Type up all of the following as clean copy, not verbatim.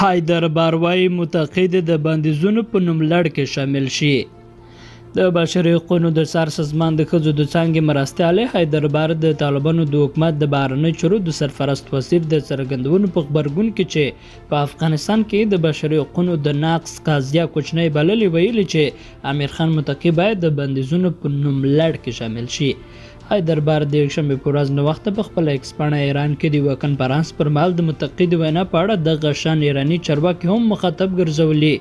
حیدربار وایي متقي د بندیزونو په نوملړ کې شامل شي. د بشري حقوقو د سر سازمان د ښځو د څانګې مرستیال حیدربار د طالبانو د حکومت د بهرنیو چارو د سرپرست وزیر د څرګندونو په خبرګون کې چې په افغانستان کې د بشري حقوقو د نقض قضیه کوچنۍ بللې ویلي چې امیر خان متقي باید د بندیزونو په نوملړ کې شامل شي. حیدربار د یکشنبې په ورځ نه وخته په خپله ایکس پاڼه ایران کې د یوه کنفرانس پر مهال د متقي د وینا په اړه دغه شان ایراني چارواکي هم مخاطب ګرځولي.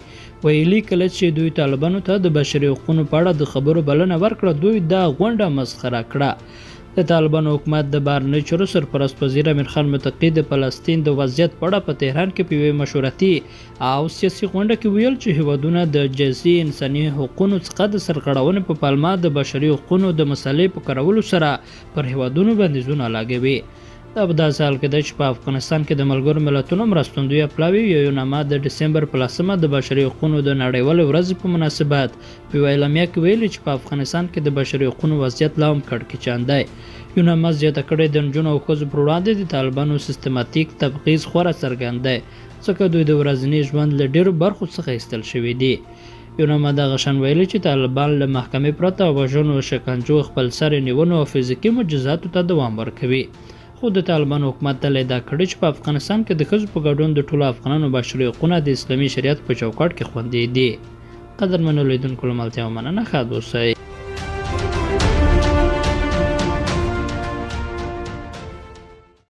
ویلي کله چې دوی طالبانو ته د بشري حقوقو په اړه د خبرو بلنه ورکړه دوی دا غونډه مسخره کړه. د طالبانو حکومت د بهرنیو چارو سرپرست وزیر امیر خان متقي د فلسطین د وضعیت په اړه په تهران کې په یوې مشورتي او سیاسي غونډه کې ویل چې هیوادونه د جزئي انساني حقوقو څخه د سرغړونې په پلمه د بشري حقوقو د مسلې په کارولو سره پر هیوادونو بندیزونه لګوي. دا په داسې حال کې ده چې په افغانستان کې د ملګرو ملتونو مرستندویه پلاوي یو نامه د ډسمبر په 10 د بشري حقوقو د نړیوالې ورځې په مناسبت په یوه اعلامیه کې ویلي چې په افغانستان کې د بشري حقوقو وضعیت لا هم کړکېچن دی. یو نامه زیاته کړې د نجونو او ښځو پر وړاندې د طالبانو سیستماتیک تبعیض خورا څرګند دی ځکه دوی د ورځني ژوند له ډېرو برخو څخه ایستل شوي دي. یو نامه دغه شان ویلي چې طالبان له محکمې پرته وژنو، شکنجو، خپلسري نیونو او فزیکي مجازاتو ته دوام ورکوي. خو د طالبانو حکومت تل ادعا کړې چې په افغانستان کې د ښځو په ګډون د ټولو افغانانو بشري حقوق د اسلامي شریعت په چوکاټ کې خوندي دي. قدرمنو لیدونکو له ملتیا مننه، ښاد اوسئ.